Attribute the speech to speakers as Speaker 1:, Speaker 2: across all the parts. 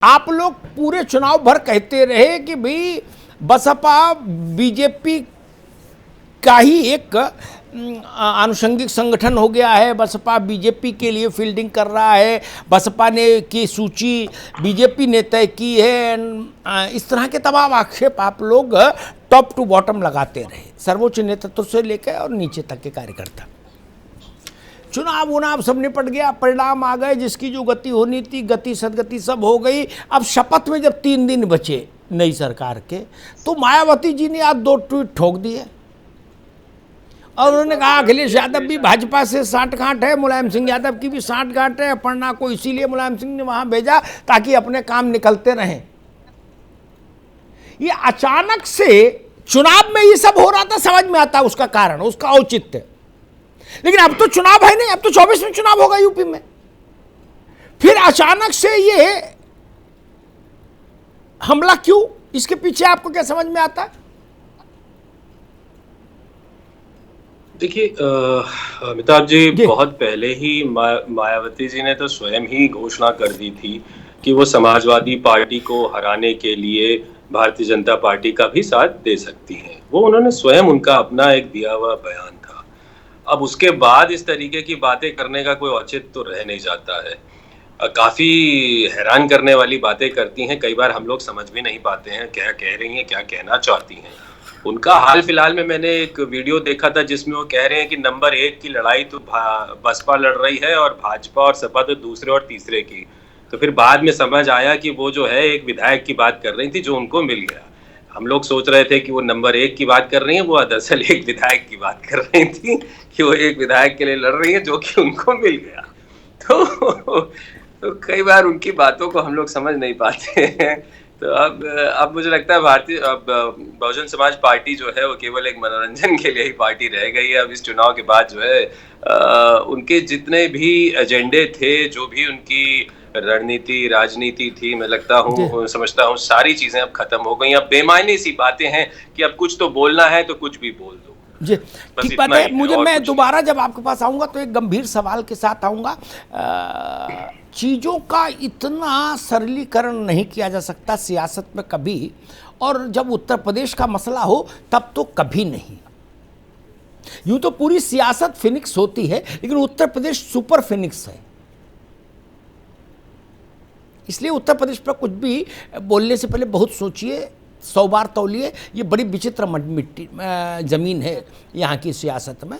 Speaker 1: आप लोग पूरे चुनाव भर कहते रहे कि भाई बसपा बीजेपी का ही एक आनुषंगिक संगठन हो गया है, बसपा बीजेपी के लिए फील्डिंग कर रहा है, बसपा ने की सूची बीजेपी ने तय की है। इस तरह के तमाम आक्षेप आप लोग टॉप टू बॉटम लगाते रहे, सर्वोच्च नेतृत्व से लेकर और नीचे तक के कार्यकर्ता। चुनाव उनाव सब निपट गया, परिणाम आ गए, जिसकी जो गति होनी थी गति सदगति सब हो गई। अब शपथ में जब 3 दिन बचे नई सरकार के, तो मायावती जी ने आज 2 ट्वीट ठोक दिए और उन्होंने कहा अखिलेश यादव भी भाजपा से साठगांठ है, मुलायम सिंह यादव की भी साठगांठ है। अपर्णा को इसीलिए मुलायम सिंह ने वहां भेजा ताकि अपने काम निकलते रहें। ये अचानक से चुनाव में ये सब हो रहा था, समझ में आता उसका कारण, उसका औचित्य। लेकिन अब तो चुनाव है नहीं, अब तो 24 में चुनाव होगा यूपी में, फिर अचानक से ये हमला क्यों? इसके पीछे आपको क्या समझ में आता है?
Speaker 2: देखिए अमिताभ जी, बहुत पहले ही मायावती जी ने तो स्वयं ही घोषणा कर दी थी कि वो समाजवादी पार्टी को हराने के लिए भारतीय जनता पार्टी का भी साथ दे सकती हैं। वो उन्होंने स्वयं उनका अपना एक दिया हुआ बयान था। अब उसके बाद इस तरीके की बातें करने का कोई औचित्य तो रह नहीं जाता है। काफी हैरान करने वाली बातें करती हैं, कई बार हम लोग समझ भी नहीं पाते हैं क्या कह रही हैं, क्या कहना चाहती हैं। उनका हाल फिलहाल में मैंने एक वीडियो देखा था जिसमें वो कह रहे हैं कि नंबर 1 की लड़ाई तो बसपा लड़ रही है और भाजपा और सपा तो दूसरे और तीसरे की। तो फिर बाद में समझ आया कि वो जो है एक विधायक की बात कर रही थी जो उनको मिल गया। हम लोग सोच रहे थे कि वो नंबर 1 की बात कर रही हैं, वो दरअसल एक विधायक की बात कर रही थी कि वो एक विधायक के लिए लड़ रही है जो कि उनको मिल गया। तो कई बार उनकी बातों को हम लोग समझ नहीं पाते हैं। तो अब मुझे लगता है बहुजन समाज पार्टी जो है वो केवल एक मनोरंजन के लिए ही पार्टी रह गई है। अब इस चुनाव के बाद जो है उनके जितने भी एजेंडे थे, जो भी उनकी रणनीति राजनीति थी, मैं समझता हूँ सारी चीजें अब खत्म हो गई। अब बेमायने सी बातें हैं कि अब कुछ तो बोलना है तो कुछ भी बोल दो
Speaker 1: जी। ठीक बात है। मुझे, मैं दोबारा जब आपके पास आऊंगा तो एक गंभीर सवाल के साथ आऊंगा। चीज़ों का इतना सरलीकरण नहीं किया जा सकता सियासत में कभी, और जब उत्तर प्रदेश का मसला हो तब तो कभी नहीं। यूं तो पूरी सियासत फिनिक्स होती है, लेकिन उत्तर प्रदेश सुपर फिनिक्स है। इसलिए उत्तर प्रदेश पर कुछ भी बोलने से पहले बहुत सोचिए, 100 बार तौलिए। ये बड़ी विचित्र मिट्टी ज़मीन है यहाँ की सियासत में।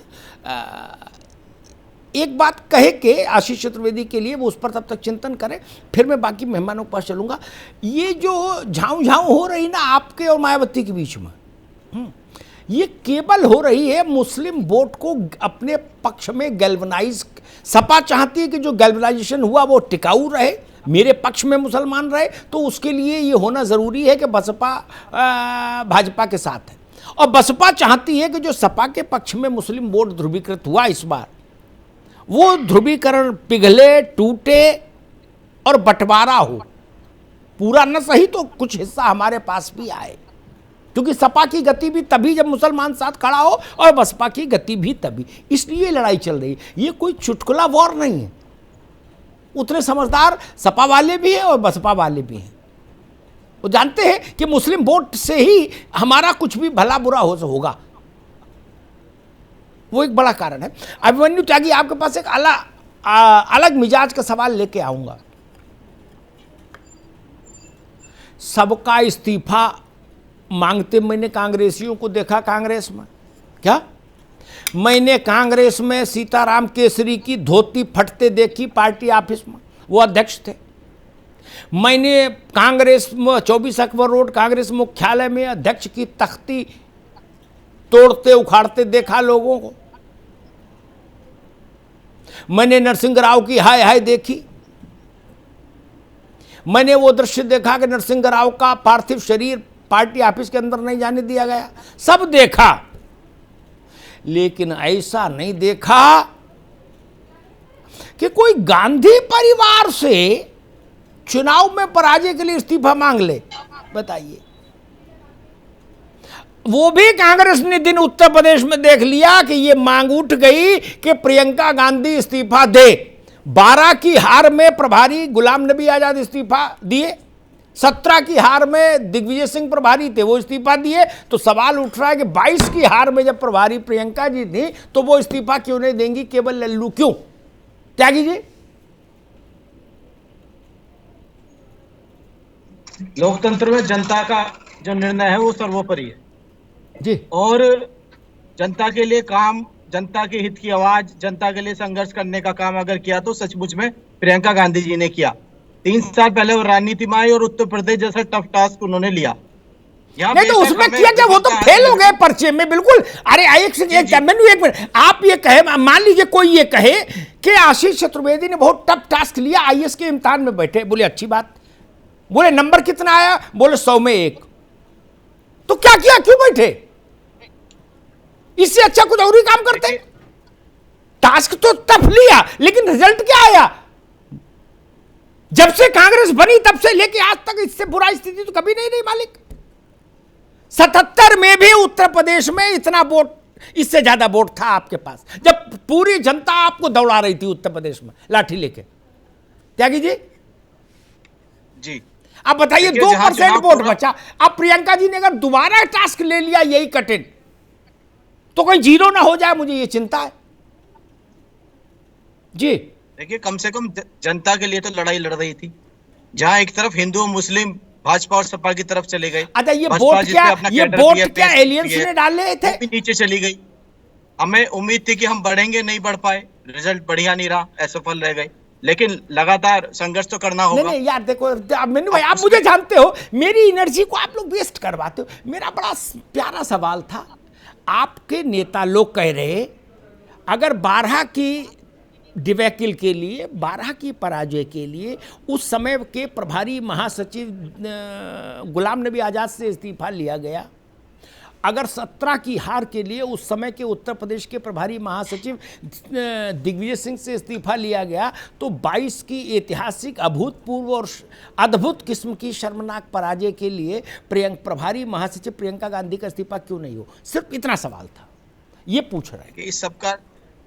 Speaker 1: एक बात कहे के आशीष चतुर्वेदी के लिए, वो उस पर तब तक चिंतन करें, फिर मैं बाकी मेहमानों के पास चलूँगा। ये जो झाँव हो रही ना आपके और मायावती के बीच में, ये केवल हो रही है मुस्लिम वोट को अपने पक्ष में गैल्वनाइज। सपा चाहती है कि जो गैल्वनाइजेशन हुआ वो टिकाऊ रहे, मेरे पक्ष में मुसलमान रहे, तो उसके लिए ये होना ज़रूरी है कि बसपा भाजपा के साथ है। और बसपा चाहती है कि जो सपा के पक्ष में मुस्लिम वोट ध्रुवीकृत हुआ इस बार, वो ध्रुवीकरण पिघले, टूटे और बंटवारा हो। पूरा न सही तो कुछ हिस्सा हमारे पास भी आए, क्योंकि सपा की गति भी तभी जब मुसलमान साथ खड़ा हो, और बसपा की गति भी तभी। इसलिए लड़ाई चल रही है। ये कोई चुटकुला वॉर नहीं है। उतने समझदार सपा वाले भी हैं और बसपा वाले भी हैं। वो जानते हैं कि मुस्लिम वोट से ही हमारा कुछ भी भला बुरा होगा। वो एक बड़ा कारण है। अभिमन्यु त्यागी, आपके पास एक अलग मिजाज का सवाल लेके आऊंगा। सबका इस्तीफा मांगते मैंने कांग्रेसियों को देखा कांग्रेस में। क्या मैंने कांग्रेस में सीताराम केसरी की धोती फटते देखी पार्टी ऑफिस में, वो अध्यक्ष थे। मैंने कांग्रेस में 24 अकबर रोड कांग्रेस मुख्यालय में अध्यक्ष की तख्ती तोड़ते उखाड़ते देखा लोगों को। मैंने नरसिंह राव की हाय हाय देखी। मैंने वो दृश्य देखा कि नरसिंह राव का पार्थिव शरीर पार्टी ऑफिस के अंदर नहीं जाने दिया गया। सब देखा, लेकिन ऐसा नहीं देखा कि कोई गांधी परिवार से चुनाव में पराजय के लिए इस्तीफा मांग ले। बताइए, वो भी कांग्रेस ने दिन उत्तर प्रदेश में देख लिया कि ये मांग उठ गई कि प्रियंका गांधी इस्तीफा दे। 12 की हार में प्रभारी गुलाम नबी आजाद इस्तीफा दिए, 17 की हार में दिग्विजय सिंह प्रभारी थे, वो इस्तीफा दिए, तो सवाल उठ रहा है कि 22 की हार में जब प्रभारी प्रियंका जी थी तो वो इस्तीफा क्यों नहीं देंगी, केवल लल्लू क्यों? त्यागी जी,
Speaker 3: लोकतंत्र में जनता का जो निर्णय है वो सर्वोपरि है
Speaker 1: जी,
Speaker 3: और जनता के लिए काम, जनता के हित की आवाज, जनता के लिए संघर्ष करने का काम अगर किया तो सचमुच में प्रियंका गांधी जी ने किया। 3 साल पहले वो राजनीति में आई और उत्तर प्रदेश जैसा टफ टास्क उन्होंने लिया।
Speaker 1: नहीं तो उसमें किया क्या, वो तो फेल हो गए पर्चे में बिल्कुल। अरे एक मिनट, आप ये कहे, मान लीजिए कोई ये कहे कि आशीष चतुर्वेदी ने बहुत टफ टास्क लिया, आईएएस के इम्तिहान में बैठे, बोले अच्छी बात, बोले नंबर कितना आया, बोले 100 में 1, तो क्या किया, क्यों बैठे? इससे अच्छा कुछ और ही काम करते। टास्क तो टफ लिया, लेकिन रिजल्ट क्या आया? जब से कांग्रेस बनी तब से लेके आज तक इससे बुरा स्थिति तो कभी नहीं रही मालिक। 77 में भी उत्तर प्रदेश में इतना वोट, इससे ज्यादा वोट था आपके पास, जब पूरी जनता आपको दौड़ा रही थी उत्तर प्रदेश में लाठी लेके। त्यागी जी
Speaker 3: जी,
Speaker 1: अब बताइए 2% वोट बचा। अब प्रियंका जी ने अगर दोबारा टास्क ले लिया यही कठिन, तो कोई जीरो ना हो जाए, मुझे ये चिंता है जी।
Speaker 3: देखिए, कम से कम जनता के लिए तो लड़ाई लड़ रही थी, जहां एक तरफ हिंदू मुस्लिम भाजपा और सपा की तरफ चले गए।
Speaker 1: अच्छा, ये वोट क्या एलियंस ने डाले थे,
Speaker 3: नीचे चली गई। हमें उम्मीद थी कि हम बढ़ेंगे, नहीं बढ़ पाए, रिजल्ट बढ़िया नहीं रहा, असफल रह गए, लेकिन लगातार संघर्ष तो करना होगा।
Speaker 1: नहीं यार देखो मेनू भाई, आप मुझे जानते हो, मेरी एनर्जी को आप लोग वेस्ट करवाते हो। मेरा बड़ा प्यारा सवाल था, आपके नेता लोग कह रहे अगर 12 की डिबेकल के लिए, 12 की पराजय के लिए उस समय के प्रभारी महासचिव गुलाम नबी आज़ाद से इस्तीफा लिया गया, अगर 17 की हार के लिए उस समय के उत्तर प्रदेश के प्रभारी महासचिव दिग्विजय सिंह से इस्तीफा लिया गया, तो 22 की ऐतिहासिक अभूतपूर्व और अद्भुत किस्म की शर्मनाक पराजय के लिए प्रभारी महासचिव प्रियंका गांधी का इस्तीफा क्यों नहीं हो? सिर्फ इतना सवाल था, ये पूछ रहे हैं।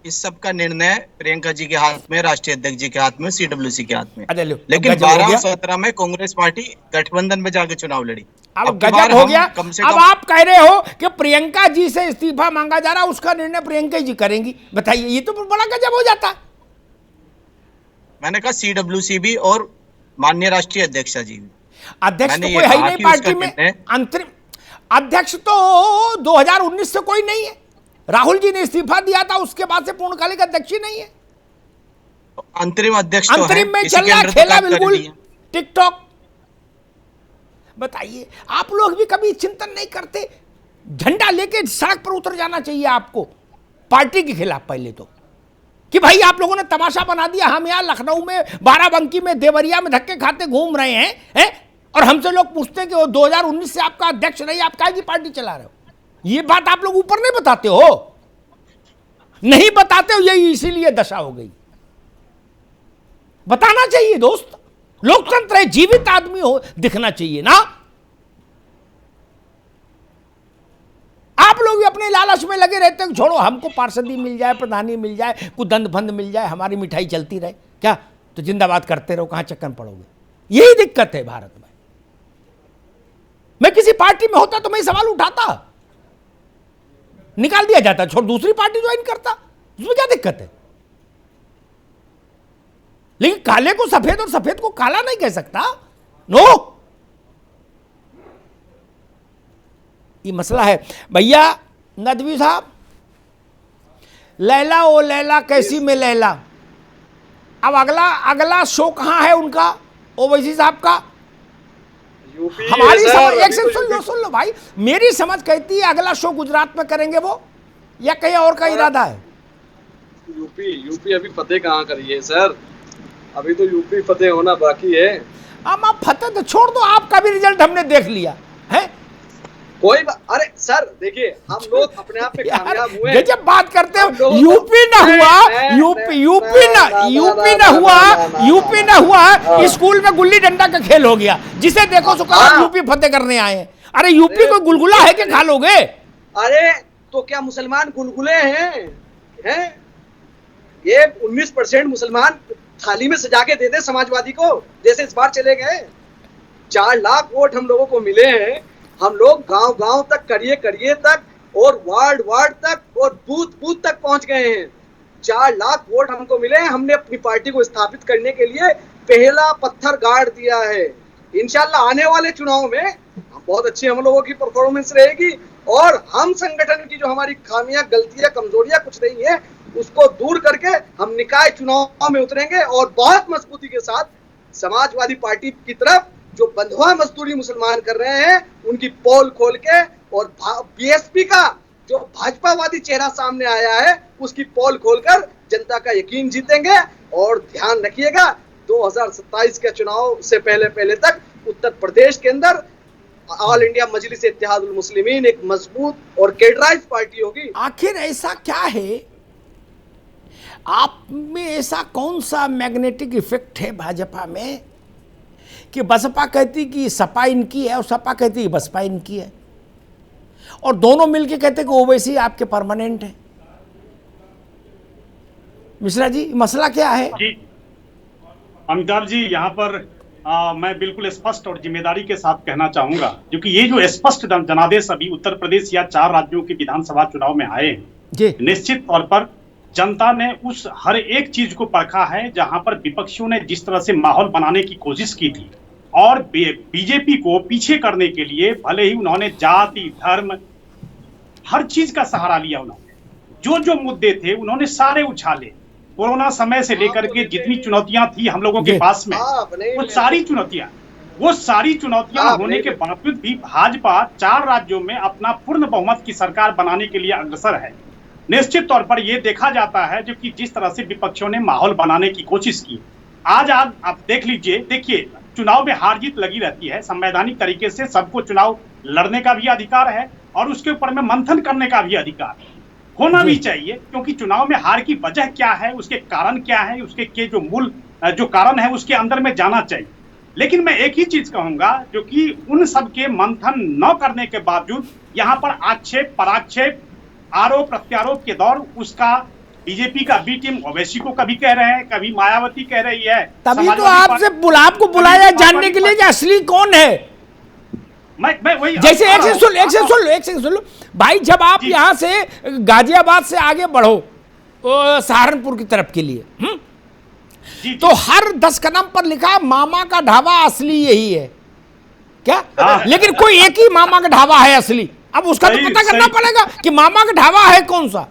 Speaker 3: इस सब का निर्णय प्रियंका जी के हाथ में, राष्ट्रीय अध्यक्ष जी के हाथ में, सीडब्ल्यूसी के हाथ में। लेकिन 12 और 17 में कांग्रेस पार्टी गठबंधन में जाके चुनाव लड़ी।
Speaker 1: अब गजब हो गया। अब आप कह रहे हो कि प्रियंका जी से इस्तीफा मांगा जा रहा, उसका निर्णय प्रियंका जी करेंगी। बताइए, ये तो बड़ा गजब हो जाता।
Speaker 3: मैंने कहा सीडब्ल्यूसी भी और माननीय राष्ट्रीय अध्यक्ष जी भी।
Speaker 1: अध्यक्ष तो कोई है ही नहीं पार्टी में, अंतरिम अध्यक्ष तो 2019 से कोई नहीं है। राहुल जी ने इस्तीफा दिया था, उसके बाद से पूर्णकालिक अध्यक्ष ही नहीं है।
Speaker 3: अंतरिम अध्यक्ष तो
Speaker 1: अंतरिम में चल रहा खेला बिल्कुल टिकटॉक। बताइए, आप लोग भी कभी चिंतन नहीं करते? झंडा लेके सड़क पर उतर जाना चाहिए आपको पार्टी के खिलाफ पहले तो, कि भाई आप लोगों ने तमाशा बना दिया, हम यहाँ लखनऊ में, बाराबंकी में, देवरिया में धक्के खाते घूम रहे हैं और हमसे लोग पूछते हैं कि वो 2019 से आपका अध्यक्ष नहीं, आप काहे की पार्टी चला रहे हो? ये बात आप लोग ऊपर नहीं बताते हो, नहीं बताते हो, यही इसीलिए दशा हो गई। बताना चाहिए दोस्त, लोकतंत्र है, जीवित आदमी हो, दिखना चाहिए ना। आप लोग भी अपने लालच में लगे रहते हैं, छोड़ो हमको पार्षदी मिल जाए, प्रधानी मिल जाए, कुछ दंड फंद मिल जाए, हमारी मिठाई चलती रहे, क्या तो जिंदाबाद करते रहो, कहां चक्कर पड़ोगे? यही दिक्कत है भारत में। मैं किसी पार्टी में होता तो मैं सवाल उठाता, निकाल दिया जाता, छोड़ दूसरी पार्टी ज्वाइन करता, उसमें क्या दिक्कत है? लेकिन काले को सफेद और सफेद को काला नहीं कह सकता। नो, ये मसला है भैया। नदवी साहब, लैला ओ लैला कैसी में लैला, अब अगला शो कहां है उनका, ओवैसी साहब का? हमारी समझ, एक से सुन लो भाई, मेरी समझ कहती है अगला शो गुजरात में करेंगे वो, या कहीं और का इरादा है?
Speaker 4: यूपी अभी फतेह कहाँ करी है सर, अभी तो यूपी फतेह होना बाकी है।
Speaker 1: अब आप फतेह तो छोड़ दो, आपका भी रिजल्ट हमने देख लिया है।
Speaker 4: कोई अरे सर देखिए, हम लोग अपने आप में कामयाब हुए।
Speaker 1: जब बात करते हो यूपी ना हुआ, यूपी ना हुआ, स्कूल में गुल्ली डंडा का खेल हो गया, जिसे देखो सो कहा यूपी फतेह करने आए हैं। अरे यूपी को गुलगुला है कि खा लोगे?
Speaker 4: अरे तो क्या मुसलमान गुलगुले हैं? ये 19% मुसलमान थाली में सजा के देते समाजवादी को, जैसे इस बार चले गए। 4 लाख वोट हम लोगों को मिले हैं। हम लोग गांव गांव तक, करिए करिए तक और वार्ड वार्ड तक और बूथ बूथ तक पहुंच गए हैं। 4 लाख वोट हमको मिले हैं। हमने अपनी पार्टी को स्थापित करने के लिए पहला पत्थर गाड़ दिया है। इंशाल्लाह आने वाले चुनाव में बहुत अच्छी हम लोगों की परफॉर्मेंस रहेगी और हम संगठन की जो हमारी खामियां, गलतियां, कमजोरियां कुछ नहीं है, उसको दूर करके हम निकाय चुनाव में उतरेंगे और बहुत मजबूती के साथ समाजवादी पार्टी की तरफ जो बंधुआ मजदूरी मुसलमान कर रहे हैं उनकी पोल खोल के और बीएसपी का जो भाजपावादी चेहरा सामने आया है उसकी पोल खोलकर जनता का यकीन जीतेंगे। और ध्यान रखिएगा 2027 के चुनाव से पहले तक उत्तर प्रदेश के अंदर ऑल इंडिया मजलिस इत्तेहादुल मुस्लिमीन एक मजबूत और कैडराइज पार्टी होगी।
Speaker 1: आखिर ऐसा क्या है आप में, ऐसा कौन सा मैग्नेटिक इफेक्ट है भाजपा में कि बसपा कहती कि सपा इनकी है और सपा कहती कि बसपा इनकी है और दोनों मिलके कहते कि ओवैसी आपके परमानेंट है? मिश्रा जी, मसला क्या है?
Speaker 5: जी अमिताभ जी, यहाँ पर मैं बिल्कुल स्पष्ट और जिम्मेदारी के साथ कहना चाहूंगा, क्योंकि ये जो स्पष्ट जनादेश अभी उत्तर प्रदेश या 4 राज्यों के विधानसभा चुनाव में आए हैं, निश्चित तौर पर जनता ने उस हर एक चीज को परखा है जहां पर विपक्षियों ने जिस तरह से माहौल बनाने की कोशिश की थी और बीजेपी को पीछे करने के लिए भले ही उन्होंने जाति, धर्म, हर चीज का सहारा लिया। उन्होंने जो मुद्दे थे उन्होंने सारे उछाले। कोरोना समय से लेकर के जितनी चुनौतियां थी हम लोगों के पास में, वो सारी चुनौतियां होने के बावजूद भी भाजपा 4 राज्यों में अपना पूर्ण बहुमत की सरकार बनाने के लिए अग्रसर है। निश्चित तौर पर यह देखा जाता है जो कि जिस तरह से विपक्षियों ने माहौल बनाने की कोशिश की। आज आप देख लीजिए, देखिए चुनाव में हार जीत लगी रहती है, संवैधानिक तरीके से सबको चुनाव लड़ने का भी अधिकार है और उसके ऊपर में मंथन करने का भी अधिकार होना भी चाहिए, क्योंकि चुनाव में हार की वजह क्या है, उसके कारण क्या है, उसके के जो मूल जो कारण है उसके अंदर में जाना चाहिए। लेकिन मैं एक ही चीज कहूंगा, जो कि उन सब के मंथन न करने के बावजूद यहाँ पर आक्षेप पराक्षेप, आरोप प्रत्यारोप के दौर उसका बीजेपी का बी टीम ओवैसी को कभी कह रहे हैं, कभी मायावती कह रही है।
Speaker 1: तभी तो आपसे आपको बुलाया जानने के लिए कि असली कौन है।
Speaker 5: मैं वही
Speaker 1: जैसे एक से सुन लो भाई, जब आप यहाँ से गाजियाबाद से आगे बढ़ो सहारनपुर की तरफ के लिए, तो हर 10 कदम पर लिखा मामा का ढाबा असली यही है क्या? लेकिन कोई एक ही मामा का ढाबा है असली। अब उसका तो पता करना पड़ेगा कि मामा का ढाबा है कौन सा।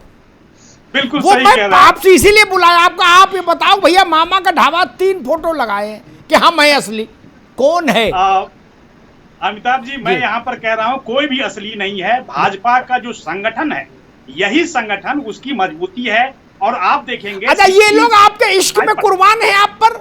Speaker 5: बिल्कुल
Speaker 1: वो
Speaker 5: सही कह रहे हैं।
Speaker 1: आपसे इसीलिए बुलाया आपका। आप ये बताओ भैया, मामा का ढाबा 3 फोटो लगाए हैं कि हम है असली, कौन है?
Speaker 5: अमिताभ जी, मैं यहाँ पर कह रहा हूँ कोई भी असली नहीं है। भाजपा का जो संगठन है, यही संगठन उसकी मजबूती है। और आप देखेंगे,
Speaker 1: अच्छा ये लोग आपके इश्क में कुर्बान है आप पर।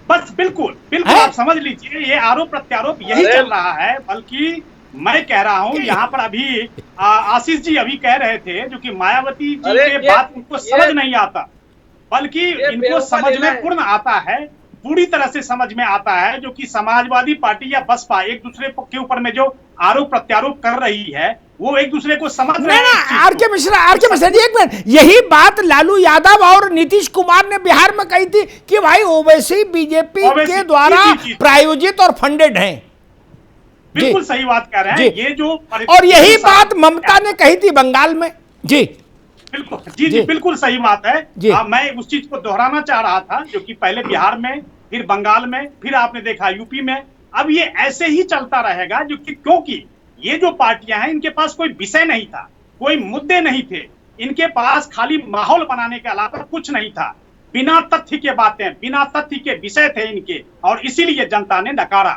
Speaker 5: बस बिल्कुल आप समझ लीजिए, ये आरोप प्रत्यारोप यही चल रहा है। बल्कि मैं कह रहा हूँ, यहाँ पर अभी आशीष जी अभी कह रहे थे जो कि मायावती जी के बात उनको समझ नहीं आता, बल्कि इनको समझ में पूर्ण आता है, पूरी तरह से समझ में आता है, जो कि समाजवादी पार्टी या बसपा एक दूसरे के ऊपर में जो आरोप प्रत्यारोप कर रही है वो एक दूसरे को समझ रहे हैं।
Speaker 1: आर.के. मिश्रा जी, एक मिनट, यही बात लालू यादव और नीतीश कुमार ने बिहार में कही थी कि भाई ओवैसी बीजेपी के द्वारा प्रायोजित और फंडेड हैं।
Speaker 5: बिल्कुल सही बात कह रहे हैं। ये जो
Speaker 1: और यही बात ममता ने कही थी बंगाल में। जी
Speaker 5: बिल्कुल सही बात है। मैं उस चीज को दोहराना चाह रहा था, जो कि पहले बिहार में, फिर बंगाल में, फिर आपने देखा यूपी में। अब ये ऐसे ही चलता रहेगा, जो कि क्योंकि ये जो पार्टियां हैं इनके पास कोई विषय नहीं था, कोई मुद्दे नहीं थे, इनके पास खाली माहौल बनाने के अलावा कुछ नहीं था। बिना तथ्य के बातें, बिना तथ्य के विषय थे इनके, और इसीलिए जनता ने नकारा।